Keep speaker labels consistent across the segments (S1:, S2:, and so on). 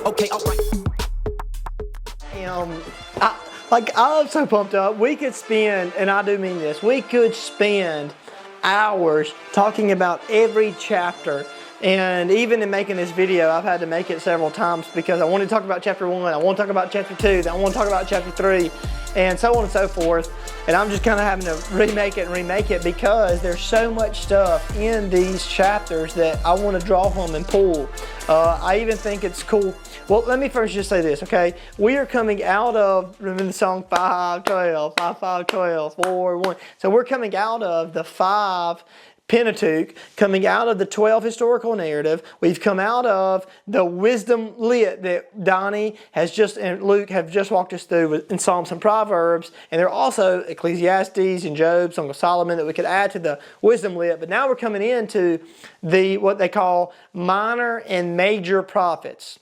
S1: Okay, alright.
S2: I'm so pumped up. We could spend, and I do mean this, we could spend hours talking about every chapter. And even in making this video, I've had to make it several times because I want to talk about chapter 1, I want to talk about chapter 2, then I want to talk about chapter 3, and so on and so forth. And I'm just kind of having to remake it because there's so much stuff in these chapters that I want to draw from and pull. I even think it's cool. Well, let me first just say this, okay? We are coming out of, remember the song 5-12, 5-5-12, 4-1. So we're coming out of the 5 Pentateuch, coming out of the 12 historical narrative. We've come out of the wisdom lit that Donnie has just and Luke have just walked us through in Psalms and Proverbs, and there are also Ecclesiastes and Job, Song of Solomon that we could add to the wisdom lit. But now we're coming into the what they call minor and major prophets.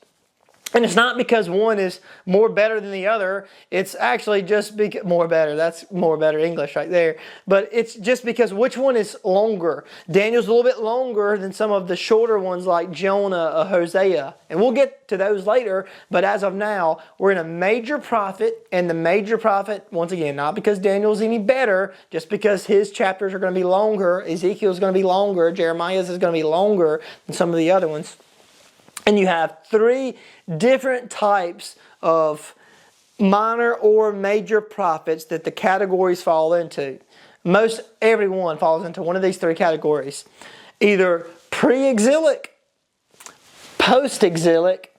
S2: And it's not because one is more better than the other. It's actually just more better. That's more better English right there. But it's just because which one is longer. Daniel's a little bit longer than some of the shorter ones like Jonah or Hosea. And we'll get to those later. But as of now, we're in a major prophet. And the major prophet, once again, not because Daniel's any better, just because his chapters are going to be longer. Ezekiel's going to be longer. Jeremiah's is going to be longer than some of the other ones. And you have 3 different types of minor or major prophets that the categories fall into. Most everyone falls into one of these 3 categories. Either pre-exilic, post-exilic,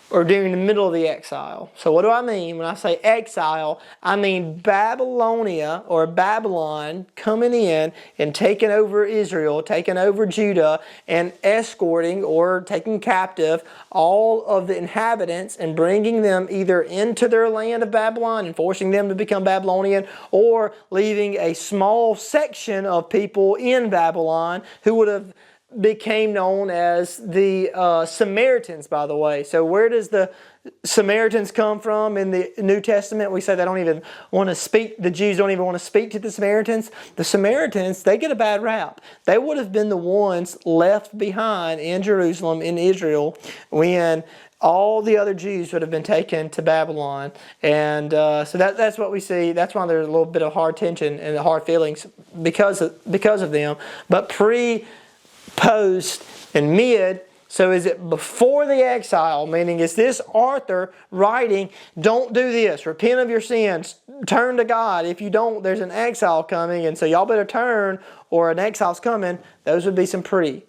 S2: or during the middle of the exile. So what do I mean when I say exile? I mean Babylonia or Babylon coming in and taking over Israel, taking over Judah, and escorting or taking captive all of the inhabitants and bringing them either into their land of Babylon and forcing them to become Babylonian, or leaving a small section of people in Babylon who would have became known as the Samaritans, by the way. So where does the Samaritans come from in the New Testament? We say they don't even want to speak, the Jews don't even want to speak to the Samaritans. The Samaritans, they get a bad rap. They would have been the ones left behind in Jerusalem, in Israel, when all the other Jews would have been taken to Babylon. And so that's what we see. That's why there's a little bit of hard tension and hard feelings because of them. But post, and mid. So is it before the exile? Meaning, is this Arthur writing, don't do this, repent of your sins, turn to God. If you don't, there's an exile coming, and so y'all better turn, or an exile's coming. Those would be some pre.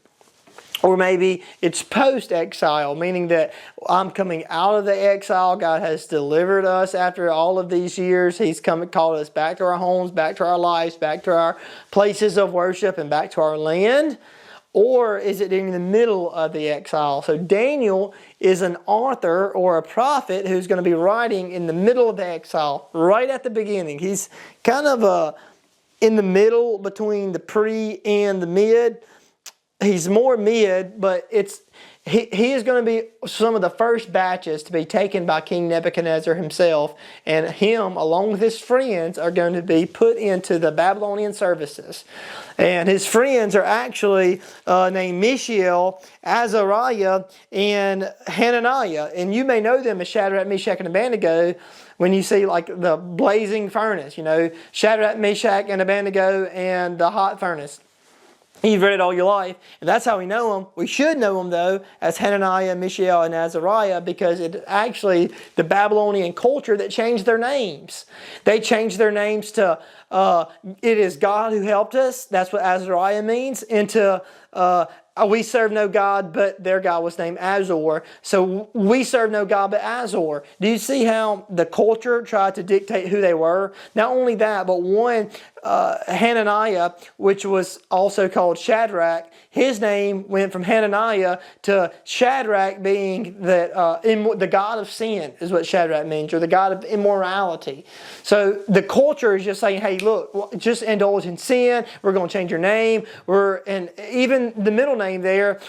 S2: Or maybe it's post-exile, meaning that I'm coming out of the exile. God has delivered us after all of these years. He's come and called us back to our homes, back to our lives, back to our places of worship, and back to our land. Or is it during the middle of the exile? So Daniel is an author or a prophet who's going to be writing in the middle of the exile, right at the beginning. He's kind of in the middle between the pre and the mid. He's more mid, but he is going to be some of the first batches to be taken by King Nebuchadnezzar himself, and him, along with his friends, are going to be put into the Babylonian services. And his friends are actually named Mishael, Azariah, and Hananiah. And you may know them as Shadrach, Meshach, and Abednego when you see like the blazing furnace, you know, Shadrach, Meshach, and Abednego and the hot furnace. You've read it all your life, and that's how we know them. We should know them, though, as Hananiah, Mishael, and Azariah, because it's actually the Babylonian culture that changed their names. They changed their names to, it is God who helped us. That's what Azariah means. Into, we serve no God, but their God was named Azor. So we serve no God but Azor. Do you see how the culture tried to dictate who they were? Not only that, but one, Hananiah, which was also called Shadrach, his name went from Hananiah to Shadrach, being that the god of sin is what Shadrach means, or the god of immorality. So the culture is just saying, hey, look, just indulge in sin. We're going to change your name. And even the middle name there,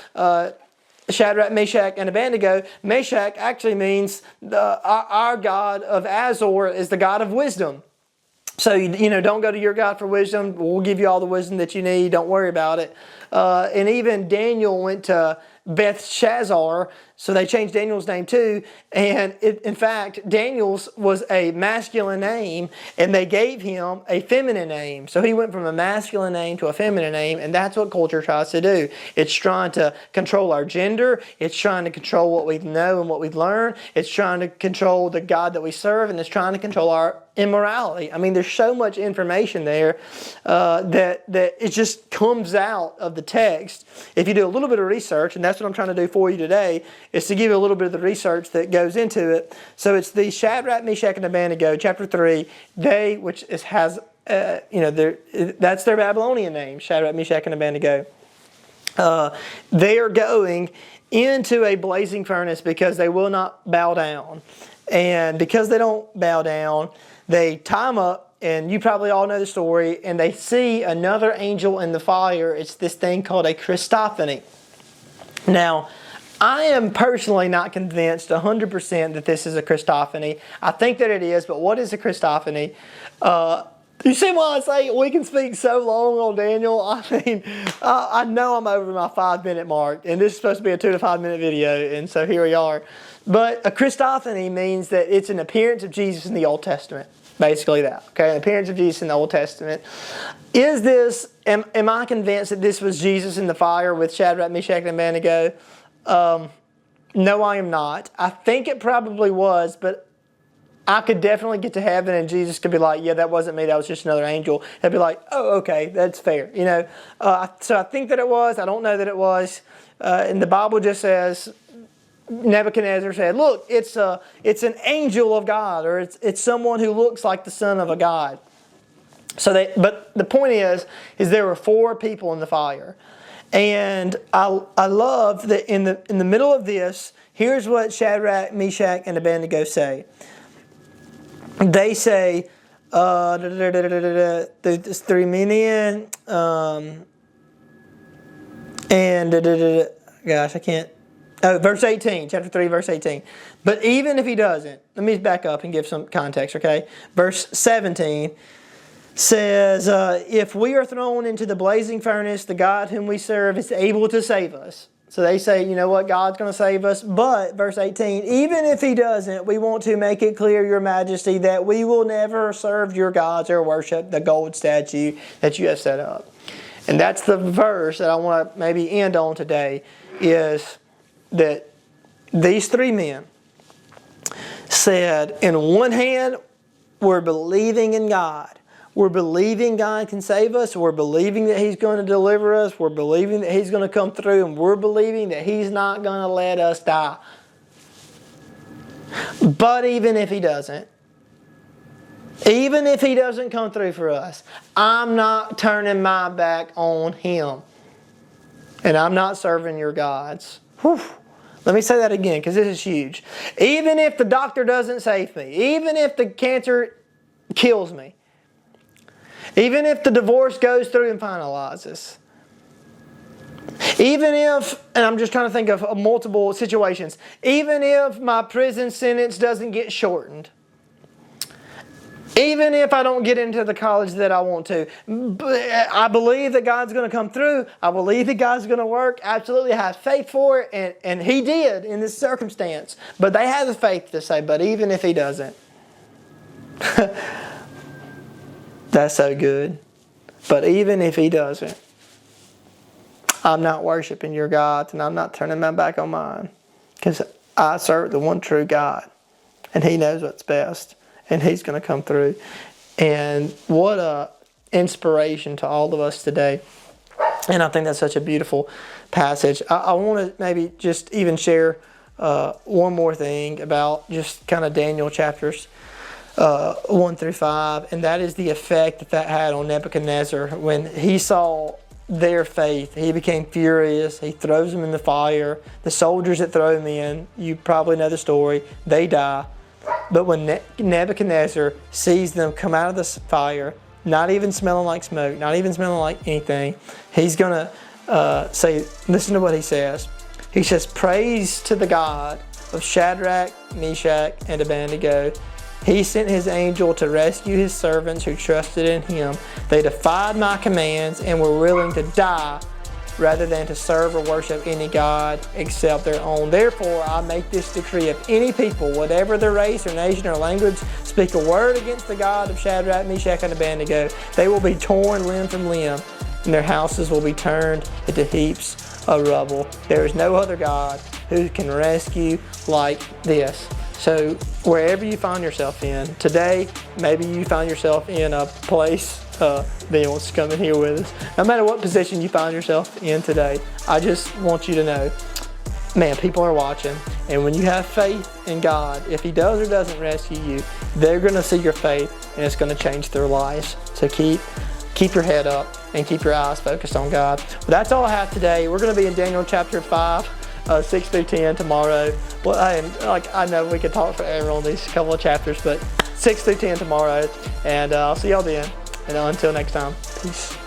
S2: Shadrach, Meshach, and Abednego. Meshach actually means our God of Azor is the God of wisdom. So, don't go to your God for wisdom. We'll give you all the wisdom that you need. Don't worry about it. And even Daniel went to Bethshazar, so they changed Daniel's name too. And in fact, Daniel's was a masculine name, and they gave him a feminine name. So he went from a masculine name to a feminine name, and that's what culture tries to do. It's trying to control our gender. It's trying to control what we know and what we learn. It's trying to control the God that we serve, and it's trying to control our immorality. I mean, there's so much information there that it just comes out of the text. If you do a little bit of research, and that's what I'm trying to do for you today, is to give you a little bit of the research that goes into it. So it's the Shadrach, Meshach, and Abednego, chapter 3. That's their Babylonian name, Shadrach, Meshach, and Abednego. They are going into a blazing furnace because they will not bow down. And because they don't bow down, they tie them up, and you probably all know the story, and they see another angel in the fire. It's this thing called a Christophany. Now, I am personally not convinced 100% that this is a Christophany. I think that it is, but what is a Christophany? You see why I say we can speak so long on Daniel? I mean, I know I'm over my 5-minute mark, and this is supposed to be a 2 to 5 minute video, and so here we are. But a Christophany means that it's an appearance of Jesus in the Old Testament. Basically that, okay? An appearance of Jesus in the Old Testament. Am I convinced that this was Jesus in the fire with Shadrach, Meshach, and Abednego? No, I am not. I think it probably was, but I could definitely get to heaven and Jesus could be like, yeah, that wasn't me, that was just another angel. They'd be like, oh, okay, that's fair. So I think that it was. I don't know that it was. And the Bible just says, Nebuchadnezzar said, look, it's an angel of God, or it's someone who looks like the son of a god. But the point is there were 4 people in the fire. And I love that in the middle of this, here's what Shadrach, Meshach, and Abednego say. They say, there's 3 men, gosh, I can't. Oh, verse 18, chapter 3, verse 18. But even if he doesn't, let me back up and give some context, okay? Verse 17 says, if we are thrown into the blazing furnace, the God whom we serve is able to save us. So they say, you know what, God's going to save us. But, verse 18, even if he doesn't, we want to make it clear, your majesty, that we will never serve your gods or worship the gold statue that you have set up. And that's the verse that I want to maybe end on today, is that these 3 men said, in one hand, we're believing in God. We're believing God can save us. We're believing that He's going to deliver us. We're believing that He's going to come through. And we're believing that He's not going to let us die. But even if He doesn't, even if He doesn't come through for us, I'm not turning my back on Him. And I'm not serving your gods. Whew. Let me say that again, because this is huge. Even if the doctor doesn't save me, even if the cancer kills me, even if the divorce goes through and finalizes, even if, and I'm just trying to think of multiple situations, even if my prison sentence doesn't get shortened, even if I don't get into the college that I want to, I believe that God's going to come through. I believe that God's going to work. Absolutely, I have faith for it. And He did in this circumstance. But they have the faith to say, but even if He doesn't. That's so good. But even if He doesn't, I'm not worshiping your gods, and I'm not turning my back on mine. Because I serve the one true God. And He knows what's best. And He's going to come through. And what a inspiration to all of us today. And I think that's such a beautiful passage. I want to maybe just even share one more thing about just kind of Daniel chapters 1 through 5. And that is the effect that had on Nebuchadnezzar. When he saw their faith, he became furious. He throws them in the fire. The soldiers that throw them in, you probably know the story, they die. But when Nebuchadnezzar sees them come out of the fire, not even smelling like smoke, not even smelling like anything, he's going to say, listen to what he says. He says, praise to the God of Shadrach, Meshach, and Abednego. He sent His angel to rescue His servants who trusted in Him. They defied my commands and were willing to die rather than to serve or worship any god except their own. Therefore, I make this decree: if any people, whatever their race or nation or language, speak a word against the God of Shadrach, Meshach, and Abednego, they will be torn limb from limb, and their houses will be turned into heaps of rubble. There is no other God who can rescue like this. So wherever you find yourself in today, maybe you find yourself in a place that wants to come in here with us. No matter what position you find yourself in today, I just want you to know, man, people are watching. And when you have faith in God, if He does or doesn't rescue you, they're going to see your faith and it's going to change their lives. So keep your head up and keep your eyes focused on God. Well, that's all I have today. We're going to be in Daniel chapter 5. 6 through 10 tomorrow. Well, I know we could talk forever on these couple of chapters, but 6 through 10 tomorrow. And I'll see y'all then. And until next time, peace.